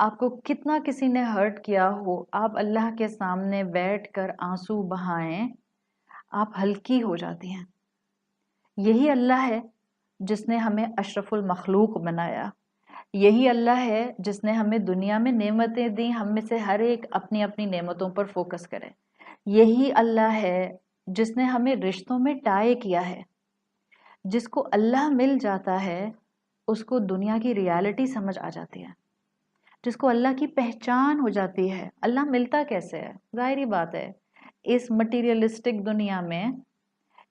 آپ کو کتنا کسی نے ہرٹ کیا ہو، آپ اللہ کے سامنے بیٹھ کر آنسو بہائیں، آپ ہلکی ہو جاتی ہیں۔ یہی اللہ ہے جس نے ہمیں اشرف المخلوق بنایا، یہی اللہ ہے جس نے ہمیں دنیا میں نعمتیں دیں، ہم میں سے ہر ایک اپنی اپنی نعمتوں پر فوکس کرے۔ یہی اللہ ہے جس نے ہمیں رشتوں میں ٹائے کیا ہے۔ جس کو اللہ مل جاتا ہے اس کو دنیا کی ریالٹی سمجھ آ جاتی ہے، جس کو اللہ کی پہچان ہو جاتی ہے۔ اللہ ملتا کیسے ہے؟ ظاہری بات ہے، اس مٹیریلسٹک دنیا میں،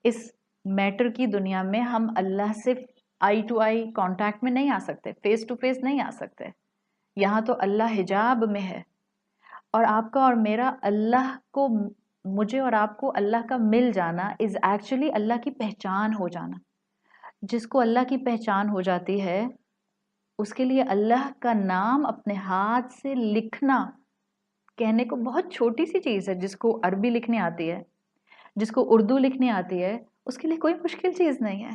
اس میٹر کی دنیا میں ہم اللہ سے آئی ٹو آئی کانٹیکٹ میں نہیں آ سکتے، فیس ٹو فیس نہیں آ سکتے۔ یہاں تو اللہ حجاب میں ہے، اور آپ کا اور میرا اللہ کو، مجھے اور آپ کو اللہ کا مل جانا از ایکچولی اللہ کی پہچان ہو جانا۔ جس کو اللہ کی پہچان ہو جاتی ہے اس کے لیے اللہ کا نام اپنے ہاتھ سے لکھنا کہنے کو بہت چھوٹی سی چیز ہے۔ جس کو عربی لکھنی آتی ہے، جس کو اردو لکھنی آتی ہے، اس کے لیے کوئی مشکل چیز نہیں ہے۔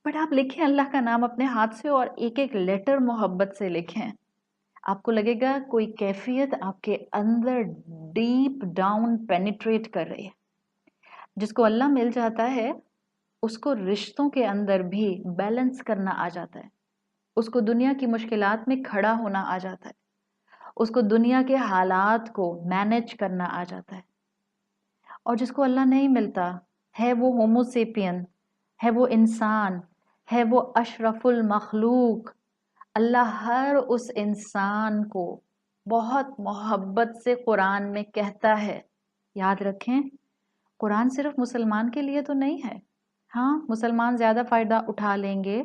بٹ آپ لکھیں اللہ کا نام اپنے ہاتھ سے، اور ایک ایک لیٹر محبت سے لکھیں، آپ کو لگے گا کوئی کیفیت آپ کے اندر ڈیپ ڈاؤن پینیٹریٹ کر رہی ہے۔ جس کو اللہ مل جاتا ہے اس کو رشتوں کے اندر بھی بیلنس کرنا آ جاتا ہے، اس کو دنیا کی مشکلات میں کھڑا ہونا آ جاتا ہے، اس کو دنیا کے حالات کو مینج کرنا آ جاتا ہے۔ اور جس کو اللہ نہیں ملتا ہے وہ ہومو سیپین ہے، وہ انسان ہے، وہ اشرف المخلوق۔ اللہ ہر اس انسان کو بہت محبت سے قرآن میں کہتا ہے۔ یاد رکھیں، قرآن صرف مسلمان کے لیے تو نہیں ہے۔ ہاں، مسلمان زیادہ فائدہ اٹھا لیں گے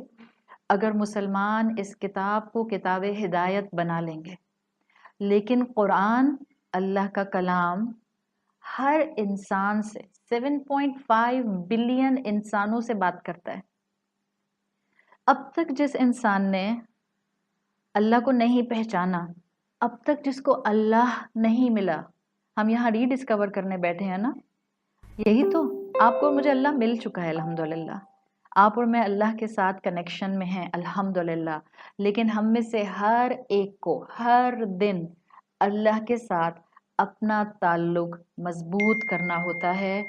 اگر مسلمان اس کتاب کو کتاب ہدایت بنا لیں گے، لیکن قرآن اللہ کا کلام ہر انسان سے 7.5 بلین انسانوں سے بات کرتا ہے۔ اب تک جس انسان نے اللہ کو نہیں پہچانا، اب تک جس کو اللہ نہیں ملا، ہم یہاں ری ڈسکور کرنے بیٹھے ہیں نا۔ یہی تو آپ کو مجھے اللہ مل چکا ہے الحمدللہ، آپ اور میں اللہ کے ساتھ کنیکشن میں ہیں الحمدللہ، لیکن ہم میں سے ہر ایک کو ہر دن اللہ کے ساتھ اپنا تعلق مضبوط کرنا ہوتا ہے،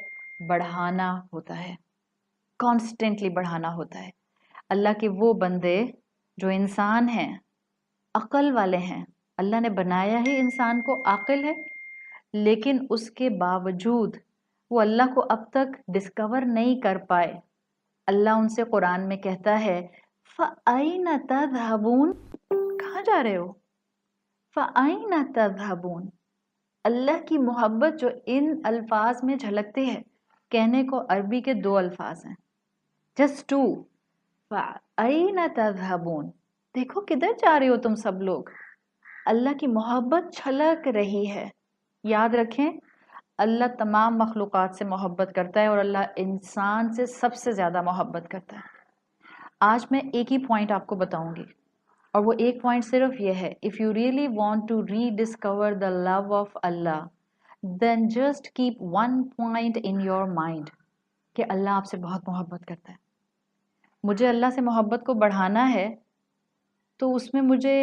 بڑھانا ہوتا ہے، کانسٹنٹلی بڑھانا ہوتا ہے۔ اللہ کے وہ بندے جو انسان ہیں، عقل والے ہیں، اللہ نے بنایا ہی انسان کو عاقل ہے، لیکن اس کے باوجود وہ اللہ کو اب تک ڈسکور نہیں کر پائے۔ اللہ ان سے قرآن میں کہتا ہے فَأَيْنَ تَذْهَبُونَ، کہاں جا رہے ہو؟ فَأَيْنَ تَذْهَبُونَ، اللہ کی محبت جو ان الفاظ میں جھلکتی ہے، کہنے کو عربی کے 2 الفاظ ہیں، جسٹ 2، فَأَيْنَ تَذْهَبُونَ، دیکھو کدھر جا رہے ہو تم سب لوگ۔ اللہ کی محبت چھلک رہی ہے۔ یاد رکھیں، اللہ تمام مخلوقات سے محبت کرتا ہے، اور اللہ انسان سے سب سے زیادہ محبت کرتا ہے۔ آج میں ایک ہی پوائنٹ آپ کو بتاؤں گی، اور وہ ایک پوائنٹ صرف یہ ہے، if you really want to rediscover the love of Allah, then just keep one point in your mind کہ اللہ آپ سے بہت محبت کرتا ہے۔ مجھے اللہ سے محبت کو بڑھانا ہے تو اس میں مجھے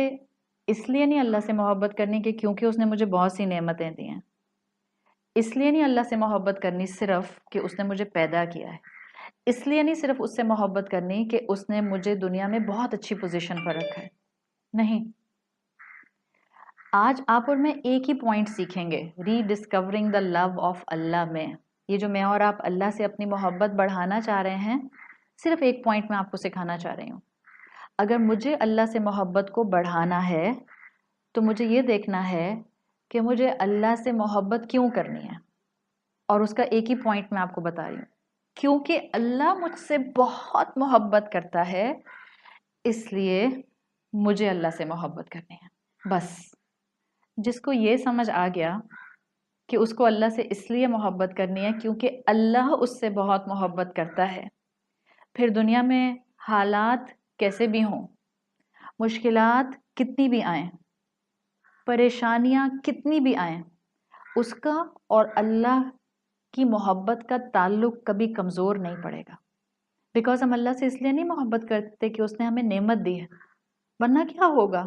اس لیے نہیں اللہ سے محبت کرنی کہ کیونکہ اس نے مجھے بہت سی نعمتیں دی ہیں، اس لیے نہیں اللہ سے محبت کرنی صرف کہ اس نے مجھے پیدا کیا ہے، اس لیے نہیں صرف اس سے محبت کرنی کہ اس نے مجھے دنیا میں بہت اچھی پوزیشن پر رکھا ہے، نہیں۔ آج آپ اور میں ایک ہی پوائنٹ سیکھیں گے ری ڈسکورنگ دا لو آف اللہ میں۔ یہ جو میں اور آپ اللہ سے اپنی محبت بڑھانا چاہ رہے ہیں، صرف ایک پوائنٹ میں آپ کو سکھانا چاہ رہی ہوں۔ اگر مجھے اللہ سے محبت کو بڑھانا ہے تو مجھے یہ دیکھنا ہے کہ مجھے اللہ سے محبت کیوں کرنی ہے، اور اس کا ایک ہی پوائنٹ میں آپ کو بتا رہی ہوں، کیونکہ اللہ مجھ سے بہت محبت کرتا ہے، اس لیے مجھے اللہ سے محبت کرنی ہے۔ بس جس کو یہ سمجھ آ گیا کہ اس کو اللہ سے اس لیے محبت کرنی ہے کیونکہ اللہ اس سے بہت محبت کرتا ہے، پھر دنیا میں حالات کیسے بھی ہوں، مشکلات کتنی بھی آئیں، پریشانیاں کتنی بھی آئیں، اس کا اور اللہ کی محبت کا تعلق کبھی کمزور نہیں پڑے گا۔ بیکاز ہم اللہ سے اس لیے نہیں محبت کرتے کہ اس نے ہمیں نعمت دی ہے، ورنہ کیا ہوگا؟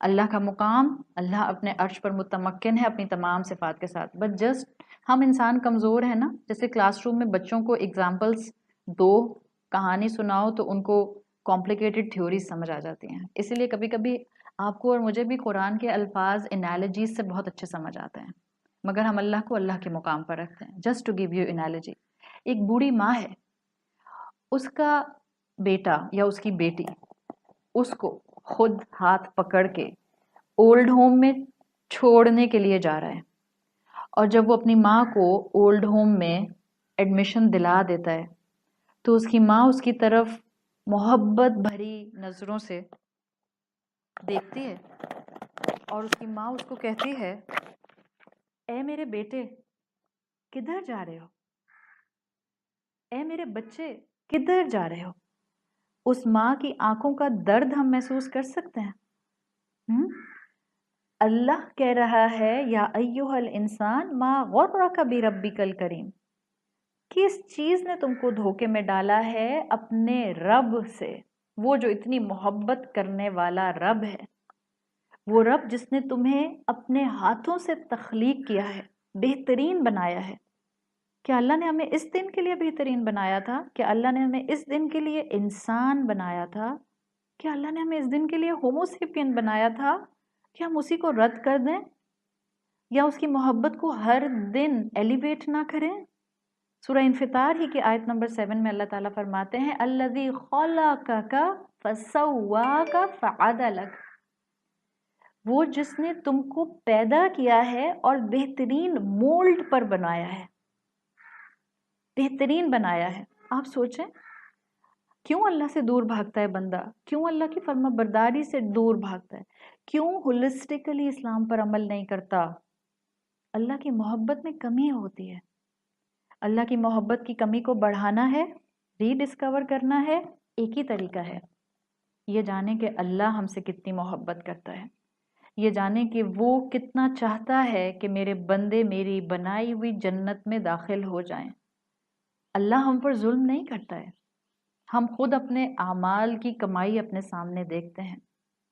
اللہ کا مقام، اللہ اپنے عرش پر متمکن ہے اپنی تمام صفات کے ساتھ، بٹ جسٹ ہم انسان کمزور ہیں نا. جیسے کلاس روم میں بچوں کو اگزامپلس دو، کہانی سناؤ تو ان کو کمپلیکیٹڈ تھیوریز سمجھ آ جاتی ہیں. اسی لیے کبھی کبھی آپ کو اور مجھے بھی قرآن کے الفاظ انالوجیز سے بہت اچھے سمجھ آتے ہیں، مگر ہم اللہ کو اللہ کے مقام پر رکھتے ہیں. Just to give you analogy, ایک بوڑھی ماں ہے، اس کا بیٹا یا اس کی بیٹی اس کو خود ہاتھ پکڑ کے اولڈ ہوم میں چھوڑنے کے لیے جا رہا ہے، اور جب وہ اپنی ماں کو اولڈ ہوم میں ایڈمیشن دلا دیتا ہے تو اس کی ماں اس کی طرف محبت بھری نظروں سے دیکھتی ہے، اور اس کی ماں اس کو کہتی ہے، اے میرے بیٹے کدھر جا رہے ہو، اے میرے بچے کدھر جا رہے ہو. اس ماں کی آنکھوں کا درد ہم محسوس کر سکتے ہیں. اللہ کہہ رہا ہے یا ایھا الانسان ما غرک بربک الکریم، کس چیز نے تم کو دھوکے میں ڈالا ہے اپنے رب سے، وہ جو اتنی محبت کرنے والا رب ہے، وہ رب جس نے تمہیں اپنے ہاتھوں سے تخلیق کیا ہے، بہترین بنایا ہے. کیا اللہ نے ہمیں اس دن کے لیے بہترین بنایا تھا؟ کیا اللہ نے ہمیں اس دن کے لیے انسان بنایا تھا؟ کیا اللہ نے ہمیں اس دن کے لیے ہوموسیپین بنایا تھا کہ ہم اسی کو رد کر دیں یا اس کی محبت کو ہر دن ایلیویٹ نہ کریں؟ سورہ انفطار ہی کی آیت نمبر 7 میں اللہ تعالیٰ فرماتے ہیں الذی خلقک فسواک فعدلک، وہ جس نے تم کو پیدا کیا ہے اور بہترین مولڈ پر بنایا ہے، بہترین بنایا ہے. آپ سوچیں کیوں اللہ سے دور بھاگتا ہے بندہ، کیوں اللہ کی فرما برداری سے دور بھاگتا ہے، کیوں ہولسٹیکلی اسلام پر عمل نہیں کرتا؟ اللہ کی محبت میں کمی ہوتی ہے. اللہ کی محبت کی کمی کو بڑھانا ہے، ری ڈسکور کرنا ہے، ایک ہی طریقہ ہے، یہ جانیں کہ اللہ ہم سے کتنی محبت کرتا ہے، یہ جانیں کہ وہ کتنا چاہتا ہے کہ میرے بندے میری بنائی ہوئی جنت میں داخل ہو جائیں. اللہ ہم پر ظلم نہیں کرتا ہے. ہم خود اپنے اعمال کی کمائی اپنے سامنے دیکھتے ہیں.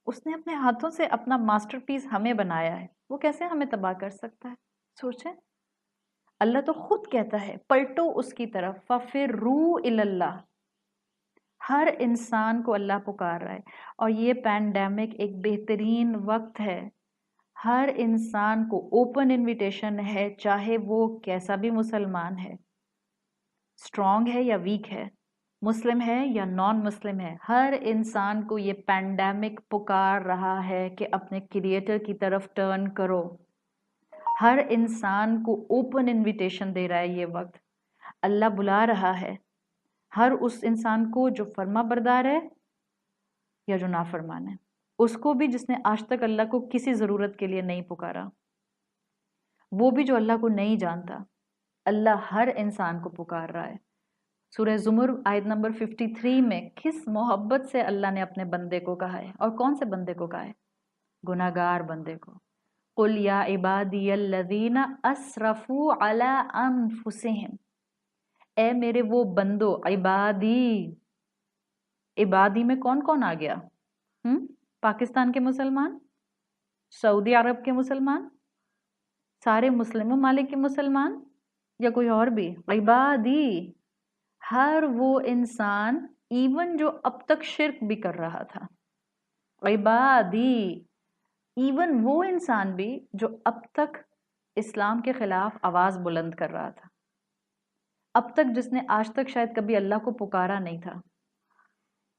اس نے اپنے ہاتھوں سے اپنا ماسٹر پیس ہمیں بنایا ہے، وہ کیسے ہمیں تباہ کر سکتا ہے؟ سوچیں. اللہ تو خود کہتا ہے پلٹو اس کی طرف، فَفِرُّوا إِلَى اللَّهِ. ہر انسان کو اللہ پکار رہا ہے، اور یہ پینڈیمک ایک بہترین وقت ہے. ہر انسان کو اوپن انویٹیشن ہے، چاہے وہ کیسا بھی مسلمان ہے، اسٹرانگ ہے یا ویک ہے، مسلم ہے یا نان مسلم ہے، ہر انسان کو یہ پینڈیمک پکار رہا ہے کہ اپنے کریٹر کی طرف ٹرن کرو. ہر انسان کو اوپن انویٹیشن دے رہا ہے یہ وقت. اللہ بلا رہا ہے ہر اس انسان کو جو فرما بردار ہے یا جو نافرمان ہے، اس کو بھی جس نے آج تک اللہ کو کسی ضرورت کے لیے نہیں پکارا، وہ بھی جو اللہ کو نہیں جانتا. اللہ ہر انسان کو پکار رہا ہے. سورہ زمر آیت نمبر 53 میں کس محبت سے اللہ نے اپنے بندے کو کہا ہے، اور کون سے بندے کو کہا ہے؟ گناہگار بندے کو. قُلْ يَا عِبَادِيَ الَّذِينَ أَسْرَفُوا عَلَىٰ أَنفُسِهِمْ، اے میرے وہ بندو. عبادی میں کون کون آ گیا؟ پاکستان کے مسلمان، سعودی عرب کے مسلمان، سارے مسلم ممالک کے مسلمان، یا کوئی اور بھی؟ عبادی، ہر وہ انسان ایون جو اب تک شرک بھی کر رہا تھا. عبادی، ایون وہ انسان بھی جو اب تک اسلام کے خلاف آواز بلند کر رہا تھا، اب تک جس نے آج تک شاید کبھی اللہ کو پکارا نہیں تھا.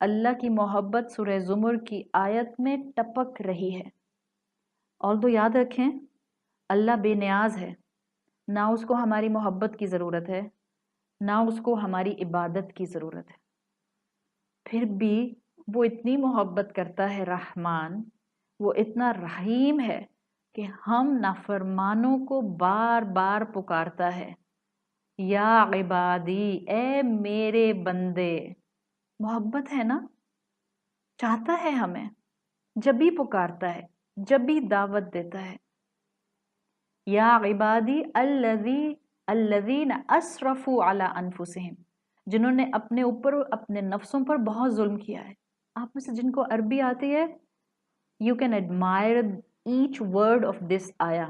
اللہ کی محبت سورہ زمر کی آیت میں ٹپک رہی ہے. اور تو یاد رکھیں اللہ بے نیاز ہے، نہ اس کو ہماری محبت کی ضرورت ہے، نہ اس کو ہماری عبادت کی ضرورت ہے. پھر بھی وہ اتنی محبت کرتا ہے رحمان، وہ اتنا رحیم ہے کہ ہم نافرمانوں کو بار بار پکارتا ہے، یا عبادی، اے میرے بندے. محبت ہے نا، چاہتا ہے ہمیں، جب بھی پکارتا ہے، جب بھی دعوت دیتا ہے. یا عبادی الذین اسرفوا علی انفسہم، جنہوں نے اپنے اوپر اپنے نفسوں پر بہت ظلم کیا ہے. آپ میں سے جن کو عربی آتی ہے You can admire each word of this ayah.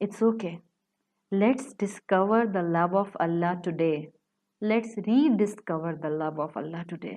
It's okay. Let's discover the love of Allah today. Let's rediscover the love of Allah today.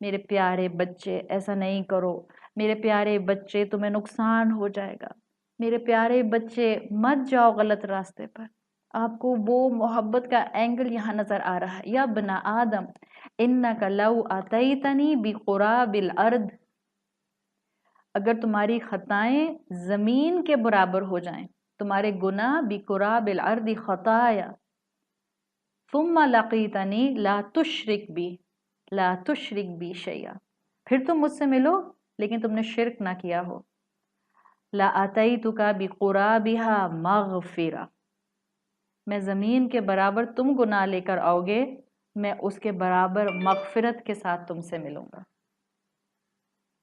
میرے پیارے بچے ایسا نہیں کرو، میرے پیارے بچے تمہیں نقصان ہو جائے گا، میرے پیارے بچے مت جاؤ غلط راستے پر. آپ کو وہ محبت کا اینگل یہاں نظر آ رہا ہے. یا بنا آدم انک لو اتیتنی بقراب الارض، اگر تمہاری خطائیں زمین کے برابر ہو جائیں، تمہارے گناہ بقراب الارض خطایا، ثم لقیتنی لا تشرک بی، لا تشرک بی شیئا، پھر تم مجھ سے ملو لیکن تم نے شرک نہ کیا ہو، لا اتیتک بقرابها مغفرہ، میں زمین کے برابر تم گناہ لے کر آؤ گے، میں اس کے برابر مغفرت کے ساتھ تم سے ملوں گا.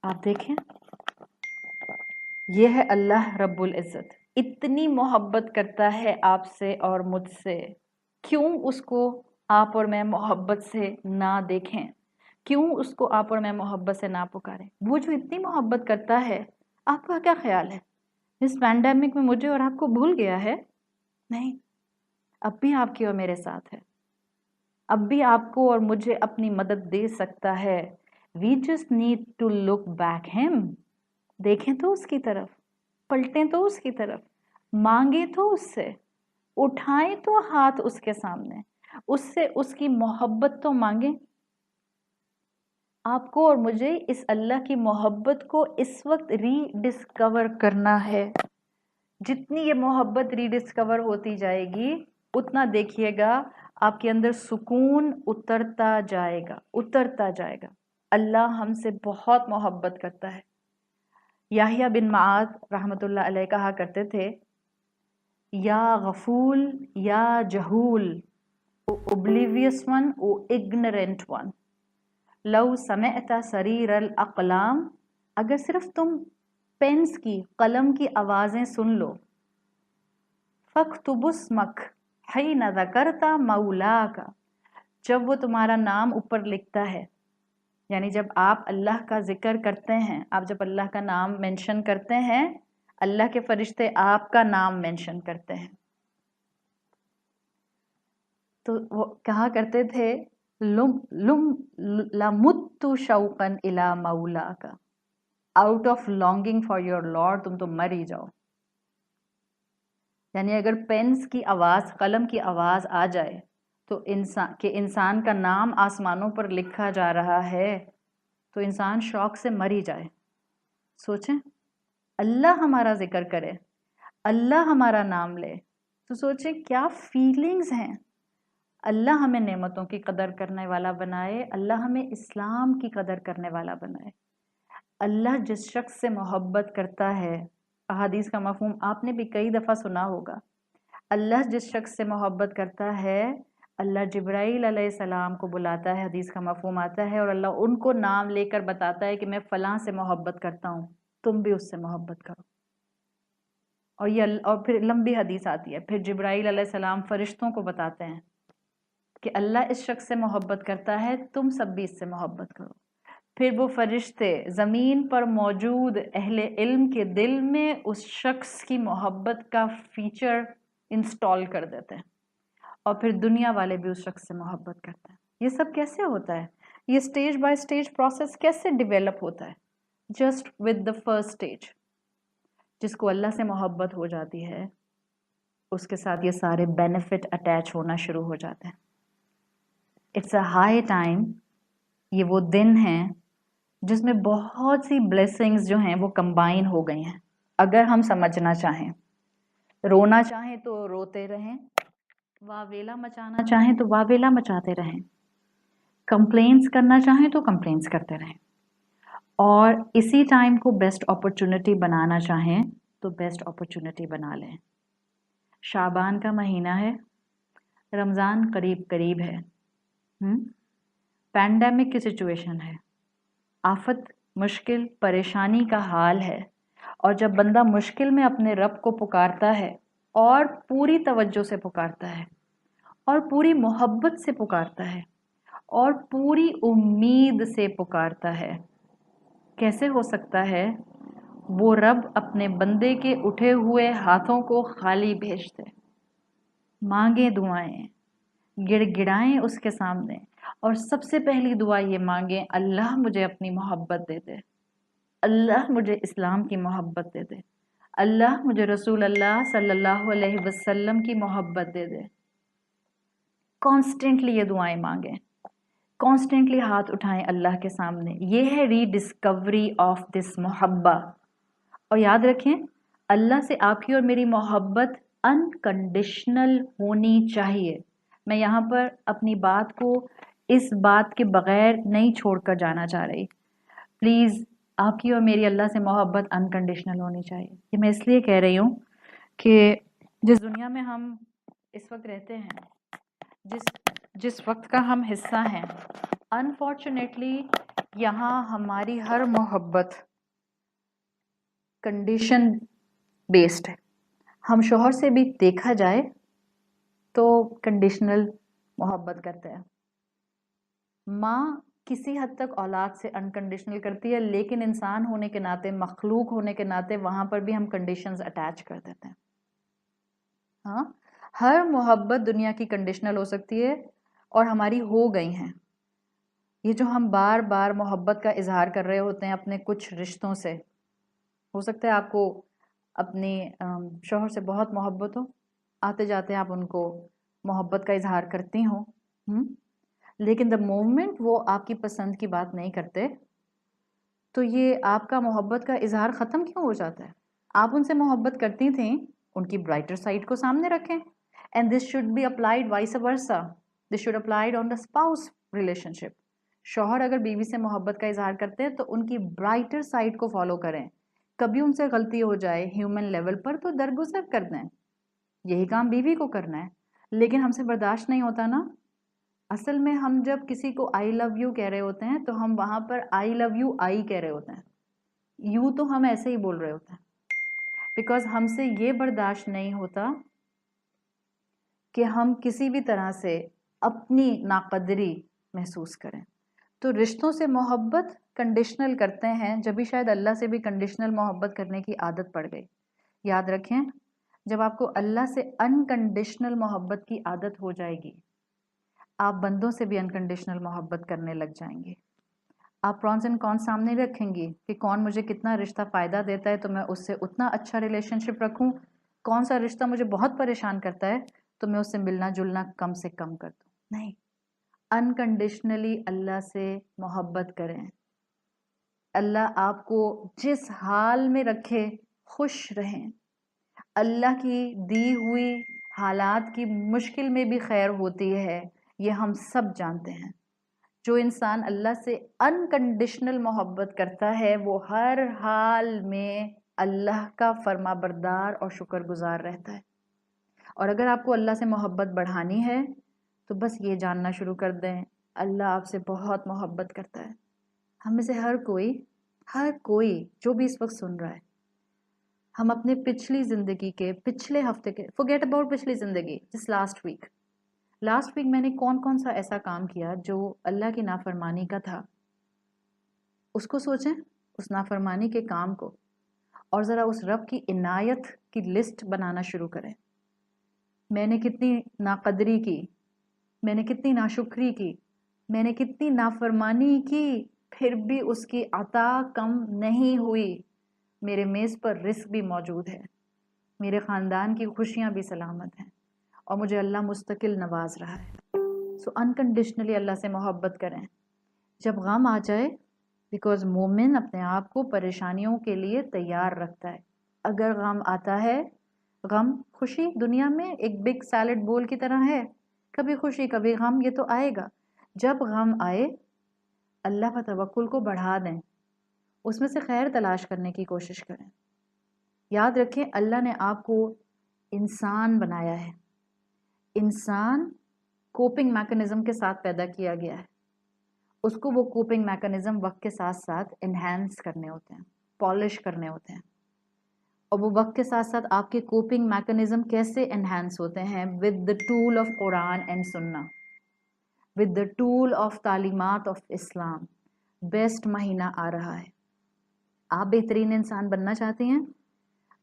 آپ دیکھیں، یہ ہے اللہ رب العزت، اتنی محبت کرتا ہے آپ سے اور مجھ سے. کیوں اس کو آپ اور میں محبت سے نہ دیکھیں؟ کیوں اس کو آپ اور میں محبت سے نہ پکاریں؟ وہ جو اتنی محبت کرتا ہے، آپ کا کیا خیال ہے اس پینڈیمک میں مجھے اور آپ کو بھول گیا ہے؟ نہیں، اب بھی آپ کی اور میرے ساتھ ہے، اب بھی آپ کو اور مجھے اپنی مدد دے سکتا ہے. We just need to look back him. دیکھیں تو اس کی طرف، پلٹیں تو اس کی طرف، مانگیں تو اس سے، اٹھائیں تو ہاتھ اس کے سامنے، اس سے اس کی محبت تو مانگیں. آپ کو اور مجھے اس اللہ کی محبت کو اس وقت ری ڈسکور کرنا ہے. جتنی یہ محبت ری ڈسکور ہوتی جائے گی، اتنا دیکھیے گا آپ کے اندر سکون اترتا جائے گا، اترتا جائے گا. اللہ ہم سے بہت محبت کرتا ہے. یحییٰ بن معاذ رحمۃ اللہ علیہ کہا کرتے تھے، یا غفول یا جہول، او اوبلیویس ون، او اگنورنٹ ون، لو سمعت سریر الاقلام، اگر صرف تم پینس کی، قلم کی آوازیں سن لو، فاکتب اسمک حین ذکرت مولاک، جب وہ تمہارا نام اوپر لکھتا ہے، یعنی جب آپ اللہ کا ذکر کرتے ہیں، آپ جب اللہ کا نام مینشن کرتے ہیں، اللہ کے فرشتے آپ کا نام مینشن کرتے ہیں. تو وہ کہا کرتے تھے، لمت شوقا الی مولاک، out of longing for your lord, تم تو مر ہی جاؤ. یعنی اگر پینس کی آواز، قلم کی آواز آ جائے تو انسان کا نام آسمانوں پر لکھا جا رہا ہے تو انسان شوق سے مر ہی جائے. سوچیں، اللہ ہمارا ذکر کرے، اللہ ہمارا نام لے، تو سوچیں کیا فیلنگز ہیں. اللہ ہمیں نعمتوں کی قدر کرنے والا بنائے، اللہ ہمیں اسلام کی قدر کرنے والا بنائے. اللہ جس شخص سے محبت کرتا ہے، احادیث کا مفہوم آپ نے بھی کئی دفعہ سنا ہوگا، اللہ جس شخص سے محبت کرتا ہے، اللہ جبرائیل علیہ السلام کو بلاتا ہے، حدیث کا مفہوم آتا ہے، اور اللہ ان کو نام لے کر بتاتا ہے کہ میں فلاں سے محبت کرتا ہوں، تم بھی اس سے محبت کرو. اور پھر لمبی حدیث آتی ہے، پھر جبرائیل علیہ السلام فرشتوں کو بتاتے ہیں کہ اللہ اس شخص سے محبت کرتا ہے، تم سب بھی اس سے محبت کرو. پھر وہ فرشتے زمین پر موجود اہل علم کے دل میں اس شخص کی محبت کا فیچر انسٹال کر دیتے ہیں، اور پھر دنیا والے بھی اس شخص سے محبت کرتے ہیں. یہ سب کیسے ہوتا ہے؟ یہ سٹیج بائی سٹیج پروسیس کیسے ڈیولپ ہوتا ہے؟ Just with the first stage. جس کو اللہ سے محبت ہو جاتی ہے، اس کے ساتھ یہ سارے بینیفٹ اٹیچ ہونا شروع ہو جاتے ہیں. اٹس اے ہائی ٹائم، یہ وہ دن ہیں جس میں بہت سی بلیسنگز جو ہیں وہ کمبائن ہو گئی ہیں. اگر ہم سمجھنا چاہیں، رونا چاہیں تو روتے رہیں، واویلا مچانا چاہیں تو واویلا مچاتے رہیں، کمپلینس کرنا چاہیں تو کمپلینس کرتے رہیں، اور اسی ٹائم کو بیسٹ اپرچونٹی بنانا چاہیں تو بیسٹ اپرچونٹی بنا لیں. شعبان کا مہینہ ہے، رمضان قریب قریب ہے، پینڈیمک کی سچویشن ہے، آفت، مشکل، پریشانی کا حال ہے، اور جب بندہ مشکل میں اپنے رب کو پکارتا ہے اور پوری توجہ سے پکارتا ہے اور پوری محبت سے پکارتا ہے اور پوری امید سے پکارتا ہے، کیسے ہو سکتا ہے وہ رب اپنے بندے کے اٹھے ہوئے ہاتھوں کو خالی بھیج دے؟ مانگیں دعائیں، گڑ گڑائیں اس کے سامنے اور سب سے پہلی دعا یہ مانگیں، اللہ مجھے اپنی محبت دے دے، اللہ مجھے اسلام کی محبت دے دے، اللہ مجھے رسول اللہ صلی اللہ علیہ وسلم کی محبت دے دے۔ کانسٹنٹلی یہ دعائیں مانگیں، کانسٹنٹلی ہاتھ اٹھائیں اللہ کے سامنے۔ یہ ہے ری ڈسکوری آف دس محبہ۔ اور یاد رکھیں، اللہ سے آپ کی اور میری محبت انکنڈیشنل ہونی چاہیے۔ میں یہاں پر اپنی بات کو اس بات کے بغیر نہیں چھوڑ کر جانا چاہ رہی۔ پلیز آپ کی اور میری اللہ سے محبت انکنڈیشنل ہونی چاہیے۔ یہ میں اس لیے کہہ رہی ہوں کہ جس دنیا میں ہم اس وقت رہتے ہیں، جس وقت کا ہم حصہ ہیں، انفارچونیٹلی یہاں ہماری ہر محبت کنڈیشن بیسڈ ہے۔ ہم شوہر سے بھی دیکھا جائے تو کنڈیشنل محبت کرتے ہیں۔ ماں کسی حد تک اولاد سے انکنڈیشنل کرتی ہے، لیکن انسان ہونے کے ناطے، مخلوق ہونے کے ناطے وہاں پر بھی ہم کنڈیشنز اٹیچ کر دیتے ہیں۔ ہاں، ہر محبت دنیا کی کنڈیشنل ہو سکتی ہے اور ہماری ہو گئی ہیں۔ یہ جو ہم بار بار محبت کا اظہار کر رہے ہوتے ہیں اپنے کچھ رشتوں سے، ہو سکتا ہے آپ کو اپنے شوہر سے بہت محبت ہو، آتے جاتے آپ ان کو محبت کا اظہار کرتی ہوں، لیکن دا مومنٹ وہ آپ کی پسند کی بات نہیں کرتے تو یہ آپ کا محبت کا اظہار ختم کیوں ہو جاتا ہے؟ آپ ان سے محبت کرتی تھیں، ان کی برائٹر سائڈ کو سامنے رکھیں، and this should be applied vice versa, this should applied on the spouse relationship. شوہر اگر بیوی سے محبت کا اظہار کرتے ہیں تو ان کی برائٹر سائڈ کو فالو کریں۔ کبھی ان سے غلطی ہو جائے ہیومن لیول پر تو درگزر کر دیں، یہی کام بیوی کو کرنا ہے۔ لیکن ہم سے برداشت نہیں ہوتا نا۔ اصل میں ہم جب کسی کو آئی لو یو کہہ رہے ہوتے ہیں تو ہم وہاں پر آئی لو یو آئی کہہ رہے ہوتے ہیں، یو تو ہم ایسے ہی بول رہے ہوتے ہیں، بیکاز ہم سے یہ برداشت نہیں ہوتا کہ ہم کسی بھی طرح سے اپنی ناقدری محسوس کریں۔ تو رشتوں سے محبت کنڈیشنل کرتے ہیں، جب بھی شاید اللہ سے بھی کنڈیشنل محبت کرنے کی عادت پڑ گئی۔ یاد رکھیں، جب آپ کو اللہ سے انکنڈیشنل محبت کی عادت ہو جائے گی، آپ بندوں سے بھی انکنڈیشنل محبت کرنے لگ جائیں گے۔ آپ پرونس اینڈ کونس سامنے رکھیں گی کہ کون مجھے کتنا رشتہ فائدہ دیتا ہے تو میں اس سے اتنا اچھا ریلیشن شپ رکھوں، کون سا رشتہ مجھے بہت پریشان کرتا ہے تو میں اس سے ملنا جلنا کم سے کم کر دوں۔ نہیں، انکنڈیشنلی اللہ سے محبت کریں۔ اللہ آپ کو جس حال میں رکھے خوش رہیں۔ اللہ کی دی ہوئی حالات کی مشکل میں بھی خیر ہوتی ہے، یہ ہم سب جانتے ہیں۔ جو انسان اللہ سے انکنڈیشنل محبت کرتا ہے وہ ہر حال میں اللہ کا فرما بردار اور شکر گزار رہتا ہے۔ اور اگر آپ کو اللہ سے محبت بڑھانی ہے تو بس یہ جاننا شروع کر دیں، اللہ آپ سے بہت محبت کرتا ہے۔ ہم میں سے ہر کوئی جو بھی اس وقت سن رہا ہے، ہم اپنے پچھلی زندگی کے پچھلے ہفتے کے forget about پچھلی زندگی، جس لاسٹ ویک میں نے کون سا ایسا کام کیا جو اللہ کی نافرمانی کا تھا، اس کو سوچیں، اس نافرمانی کے کام کو، اور ذرا اس رب کی عنایت کی لسٹ بنانا شروع کریں۔ میں نے کتنی ناقدری کی، میں نے کتنی ناشکری کی، میں نے کتنی نافرمانی کی، پھر بھی اس کی عطا کم نہیں ہوئی۔ میرے میز پر رزق بھی موجود ہے، میرے خاندان کی خوشیاں بھی سلامت ہیں، اور مجھے اللہ مستقل نواز رہا ہے۔ سو انکنڈیشنلی اللہ سے محبت کریں۔ جب غم آ جائے، بیکاز مومن اپنے آپ کو پریشانیوں کے لیے تیار رکھتا ہے۔ اگر غم آتا ہے، غم خوشی دنیا میں ایک بگ سیلڈ بول کی طرح ہے، کبھی خوشی کبھی غم، یہ تو آئے گا۔ جب غم آئے، اللہ پر توکل کو بڑھا دیں، اس میں سے خیر تلاش کرنے کی کوشش کریں۔ یاد رکھیں، اللہ نے آپ کو انسان بنایا ہے۔ انسان کوپنگ میکنزم کے ساتھ پیدا کیا گیا ہے۔ اس کو وہ کوپنگ میکنزم وقت کے ساتھ ساتھ انہینس کرنے ہوتے ہیں، پالش کرنے ہوتے ہیں۔ اور وہ وقت کے ساتھ ساتھ آپ کے کوپنگ میکنزم کیسے انہینس ہوتے ہیں؟ With the tool of Quran and Sunnah, with the tool of تعلیمات آف اسلام۔ بیسٹ مہینہ آ رہا ہے، آپ بہترین انسان بننا چاہتے ہیں؟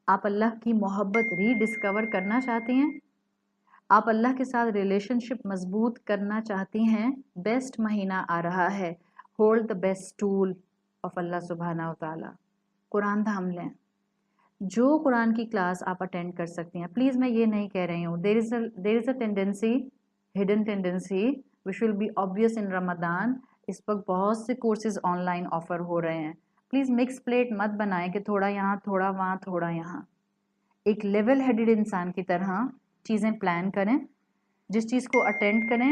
آپ اللہ کی محبت ری ڈسکور کرنا چاہتے ہیں؟ آپ اللہ کے ساتھ ریلیشن شپ مضبوط کرنا چاہتی ہیں، بیسٹ مہینہ آ رہا ہے. Hold the best tool of Allah سبحانہ و تعالیٰ. قرآن تھام لیں. جو قرآن کی کلاس آپ اٹینڈ کر سکتی ہیں. پلیز میں یہ نہیں کہہ رہی ہوں there is a tendency, hidden tendency which will be obvious in Ramzan. اس وقت بہت سے کورسز آن لائن آفر ہو رہے ہیں. پلیز مکس پلیٹ مت بنائیں کہ تھوڑا یہاں تھوڑا وہاں تھوڑا یہاں. ایک لیول ہیڈڈ انسان کی طرح چیزیں پلان کریں. جس چیز کو اٹینڈ کریں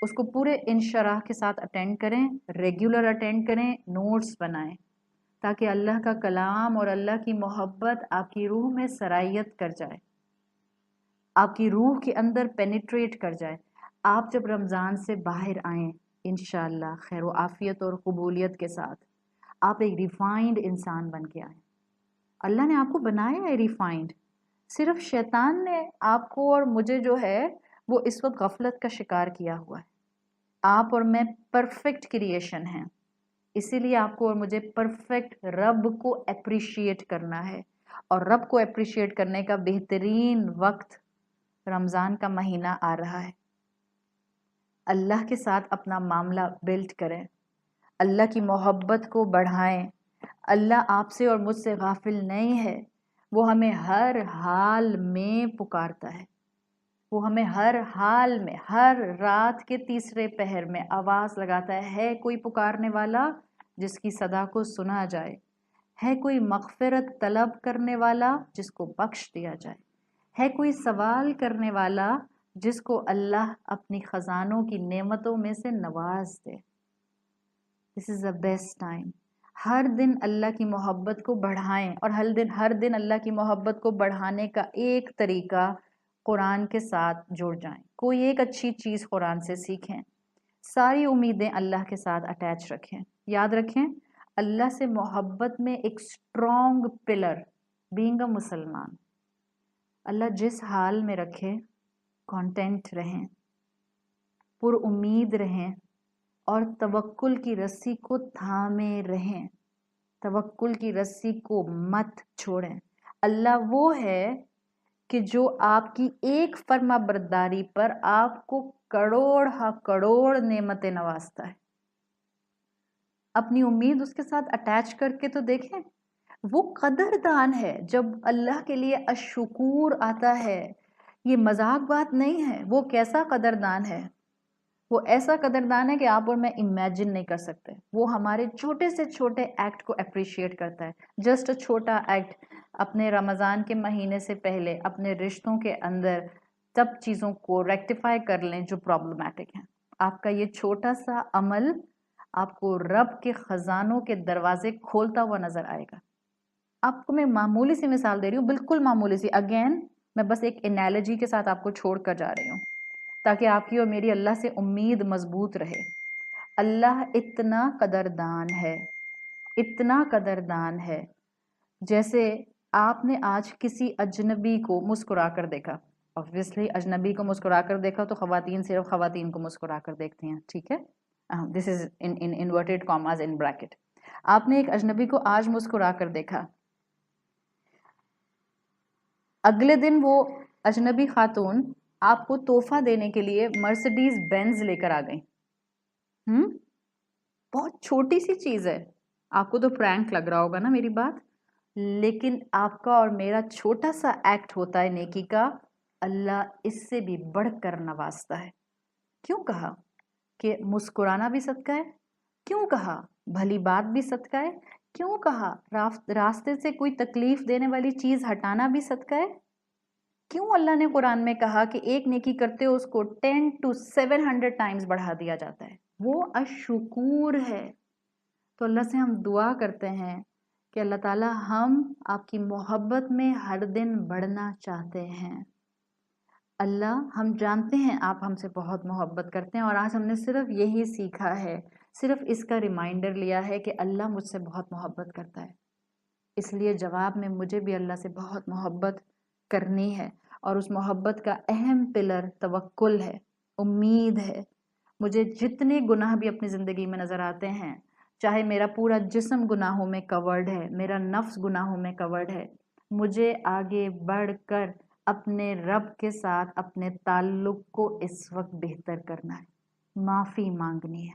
اس کو پورے انشراح کے ساتھ اٹینڈ کریں، ریگولر اٹینڈ کریں، نوٹس بنائیں تاکہ اللہ کا کلام اور اللہ کی محبت آپ کی روح میں سرائیت کر جائے، آپ کی روح کے اندر پینیٹریٹ کر جائے. آپ جب رمضان سے باہر آئیں انشاءاللہ خیر و عافیت اور قبولیت کے ساتھ، آپ ایک ریفائنڈ انسان بن کے آئیں. اللہ نے آپ کو بنایا ہے ریفائنڈ. صرف شیطان نے آپ کو اور مجھے جو ہے وہ اس وقت غفلت کا شکار کیا ہوا ہے. آپ اور میں پرفیکٹ کریشن ہیں، اسی لیے آپ کو اور مجھے پرفیکٹ رب کو اپریشیٹ کرنا ہے. اور رب کو اپریشیٹ کرنے کا بہترین وقت رمضان کا مہینہ آ رہا ہے. اللہ کے ساتھ اپنا معاملہ بلڈ کریں، اللہ کی محبت کو بڑھائیں. اللہ آپ سے اور مجھ سے غافل نہیں ہے. وہ ہمیں ہر حال میں پکارتا ہے. وہ ہمیں ہر حال میں، ہر رات کے تیسرے پہر میں آواز لگاتا ہے کوئی پکارنے والا جس کی صدا کو سنا جائے، ہے کوئی مغفرت طلب کرنے والا جس کو بخش دیا جائے، ہے کوئی سوال کرنے والا جس کو اللہ اپنی خزانوں کی نعمتوں میں سے نواز دے. دس از دا بیسٹ ٹائم. ہر دن اللہ کی محبت کو بڑھائیں. اور ہر دن اللہ کی محبت کو بڑھانے کا ایک طریقہ قرآن کے ساتھ جڑ جائیں. کوئی ایک اچھی چیز قرآن سے سیکھیں. ساری امیدیں اللہ کے ساتھ اٹیچ رکھیں. یاد رکھیں اللہ سے محبت میں ایک اسٹرانگ پلر بینگ اے مسلمان. اللہ جس حال میں رکھے کانٹینٹ رہیں، پر امید رہیں اور توکل کی رسی کو تھامے رہیں. توکل کی رسی کو مت چھوڑیں. اللہ وہ ہے کہ جو آپ کی ایک فرما برداری پر آپ کو کروڑ ہا کروڑ نعمتیں نوازتا ہے. اپنی امید اس کے ساتھ اٹیچ کر کے تو دیکھیں. وہ قدردان ہے. جب اللہ کے لیے اشکور آتا ہے، یہ مذاق بات نہیں ہے. وہ کیسا قدردان ہے؟ وہ ایسا قدردان ہے کہ آپ اور میں امیجن نہیں کر سکتے. وہ ہمارے چھوٹے سے چھوٹے ایکٹ کو اپریشیٹ کرتا ہے. جسٹ چھوٹا ایکٹ اپنے رمضان کے مہینے سے پہلے اپنے رشتوں کے اندر تب چیزوں کو ریکٹیفائی کر لیں جو پرابلمٹک ہیں. آپ کا یہ چھوٹا سا عمل آپ کو رب کے خزانوں کے دروازے کھولتا ہوا نظر آئے گا. آپ کو میں معمولی سی مثال دے رہی ہوں، بالکل معمولی سی. اگین میں بس ایک انالوجی کے ساتھ آپ کو چھوڑ کر جا رہی ہوں تاکہ آپ کی اور میری اللہ سے امید مضبوط رہے. اللہ اتنا قدردان ہے، اتنا قدردان ہے. جیسے آپ نے آج کسی اجنبی کو مسکرا کر دیکھا. obviously اجنبی کو مسکرا کر دیکھا تو خواتین صرف خواتین کو مسکرا کر دیکھتی ہیں، ٹھیک ہے. دس از ان انورٹیڈ کاماز ان بریکٹ. آپ نے ایک اجنبی کو آج مسکرا کر دیکھا، اگلے دن وہ اجنبی خاتون آپ کو تحفہ دینے کے لیے مرسڈیز بینز لے کر آ گئی. بہت چھوٹی سی چیز ہے. آپ کو تو پرینک لگ رہا ہوگا نا میری بات، لیکن آپ کا اور میرا چھوٹا سا ایکٹ ہوتا ہے نیکی کا، اللہ اس سے بھی بڑھ کر نوازتا ہے. کیوں کہا کہ مسکرانا بھی صدقہ ہے؟ کیوں کہا بھلی بات بھی صدقہ ہے؟ کیوں کہا راستے سے کوئی تکلیف دینے والی چیز ہٹانا بھی صدقہ ہے؟ کیوں اللہ نے قرآن میں کہا کہ ایک نیکی کرتے ہو اس کو 10 to 700 ٹائمز بڑھا دیا جاتا ہے؟ وہ اشکور ہے. تو اللہ سے ہم دعا کرتے ہیں کہ اللہ تعالیٰ ہم آپ کی محبت میں ہر دن بڑھنا چاہتے ہیں. اللہ ہم جانتے ہیں آپ ہم سے بہت محبت کرتے ہیں، اور آج ہم نے صرف یہی سیکھا ہے، صرف اس کا ریمائنڈر لیا ہے کہ اللہ مجھ سے بہت محبت کرتا ہے. اس لیے جواب میں مجھے بھی اللہ سے بہت محبت کرنی ہے، اور اس محبت کا اہم پلر توکل ہے، امید ہے. مجھے جتنے گناہ بھی اپنی زندگی میں نظر آتے ہیں، چاہے میرا پورا جسم گناہوں میں کورڈ ہے، میرا نفس گناہوں میں کورڈ ہے، مجھے آگے بڑھ کر اپنے رب کے ساتھ اپنے تعلق کو اس وقت بہتر کرنا ہے، معافی مانگنی ہے،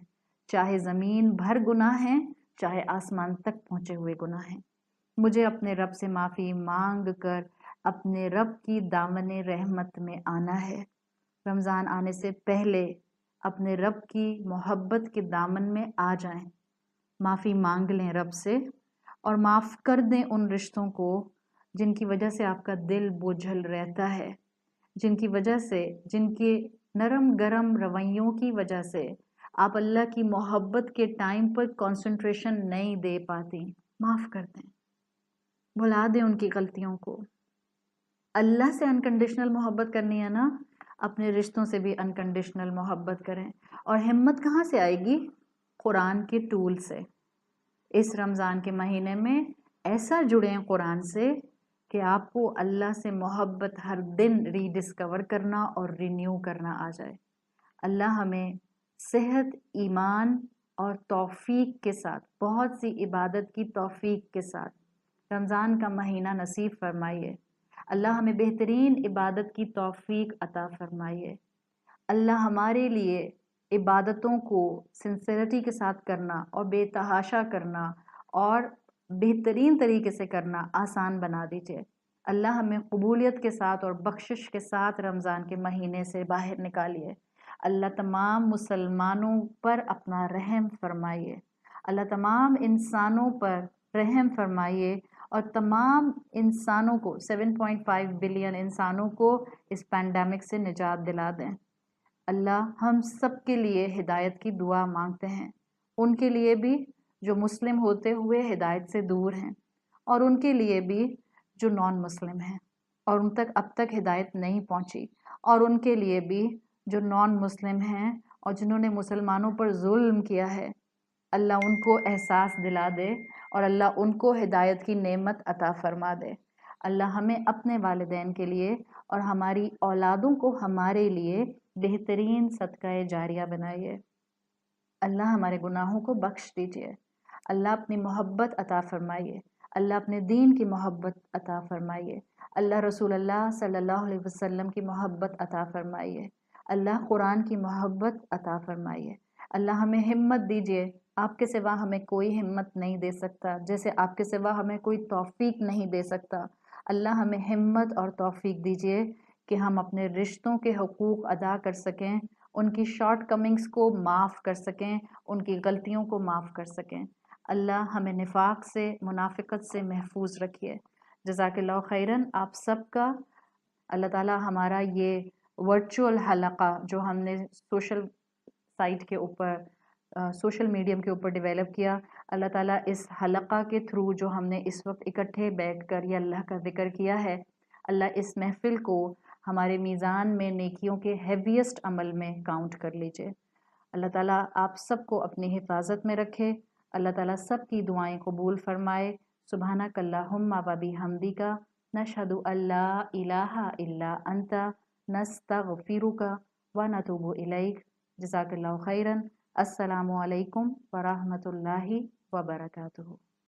چاہے زمین بھر گناہ ہیں، چاہے آسمان تک پہنچے ہوئے گناہ ہیں۔ مجھے اپنے رب سے معافی مانگ کر اپنے رب کی دامن رحمت میں آنا ہے۔ رمضان آنے سے پہلے اپنے رب کی محبت کے دامن میں آ جائیں، معافی مانگ لیں رب سے، اور معاف کر دیں ان رشتوں کو جن کی وجہ سے آپ کا دل بوجھل رہتا ہے، جن کی وجہ سے، جن کے نرم گرم رویوں کی وجہ سے آپ اللہ کی محبت کے ٹائم پر کنسنٹریشن نہیں دے پاتی۔ معاف کر دیں، بھلا دیں ان کی غلطیوں کو۔ اللہ سے انکنڈیشنل محبت کرنی ہے نا، اپنے رشتوں سے بھی انکنڈیشنل محبت کریں۔ اور ہمت کہاں سے آئے گی؟ قرآن کے ٹول سے۔ اس رمضان کے مہینے میں ایسا جڑیں قرآن سے کہ آپ کو اللہ سے محبت ہر دن ری ڈسکور کرنا اور رینیو کرنا آ جائے۔ اللہ ہمیں صحت، ایمان اور توفیق کے ساتھ، بہت سی عبادت کی توفیق کے ساتھ رمضان کا مہینہ نصیب فرمائیے۔ اللہ ہمیں بہترین عبادت کی توفیق عطا فرمائیے۔ اللہ ہمارے لیے عبادتوں کو سنسیریٹی کے ساتھ کرنا اور بے تحاشا کرنا اور بہترین طریقے سے کرنا آسان بنا دیجیے۔ اللہ ہمیں قبولیت کے ساتھ اور بخشش کے ساتھ رمضان کے مہینے سے باہر نکالیے۔ اللہ تمام مسلمانوں پر اپنا رحم فرمائیے۔ اللہ تمام انسانوں پر رحم فرمائیے اور تمام انسانوں کو 7.5 بلین انسانوں کو اس پینڈیمک سے نجات دلا دیں۔ اللہ ہم سب کے لیے ہدایت کی دعا مانگتے ہیں، ان کے لیے بھی جو مسلم ہوتے ہوئے ہدایت سے دور ہیں، اور ان کے لیے بھی جو نان مسلم ہیں اور ان تک اب تک ہدایت نہیں پہنچی، اور ان کے لیے بھی جو نان مسلم ہیں اور جنہوں نے مسلمانوں پر ظلم کیا ہے۔ اللہ ان کو احساس دلا دے اور اللہ ان کو ہدایت کی نعمت عطا فرما دے۔ اللہ ہمیں اپنے والدین کے لیے اور ہماری اولادوں کو ہمارے لیے بہترین صدقہ جاریہ بنائیے۔ اللہ ہمارے گناہوں کو بخش دیجیے۔ اللہ اپنی محبت عطا فرمائیے۔ اللہ اپنے دین کی محبت عطا فرمائیے۔ اللہ رسول اللہ صلی اللہ علیہ وسلم کی محبت عطا فرمائیے۔ اللہ قرآن کی محبت عطا فرمائیے۔ اللہ ہمیں ہمت دیجیے، آپ کے سوا ہمیں کوئی ہمت نہیں دے سکتا، جیسے آپ کے سوا ہمیں کوئی توفیق نہیں دے سکتا۔ اللہ ہمیں ہمت اور توفیق دیجیے کہ ہم اپنے رشتوں کے حقوق ادا کر سکیں، ان کی شارٹ کمنگز کو معاف کر سکیں، ان کی غلطیوں کو معاف کر سکیں۔ اللہ ہمیں نفاق سے، منافقت سے محفوظ رکھیے۔ جزاک اللہ خیراً آپ سب کا۔ اللہ تعالیٰ ہمارا یہ ورچوئل حلقہ جو ہم نے سوشل سائٹ کے اوپر، سوشل میڈیم کے اوپر ڈیولپ کیا، اللہ تعالیٰ اس حلقہ کے تھرو جو ہم نے اس وقت اکٹھے بیٹھ کر یہ اللہ کا ذکر کیا ہے، اللہ اس محفل کو ہمارے میزان میں نیکیوں کے ہیویسٹ عمل میں کاؤنٹ کر لیجئے۔ اللہ تعالیٰ آپ سب کو اپنی حفاظت میں رکھے۔ اللہ تعالیٰ سب کی دعائیں قبول فرمائے۔ سبحانک اللہم و بحمدک، نشہد ان لا الہ الا انت، نستغفرک و نتوب الیک۔ جزاک اللہ خیراً۔ السلام علیکم ورحمۃ اللہ وبرکاتہ۔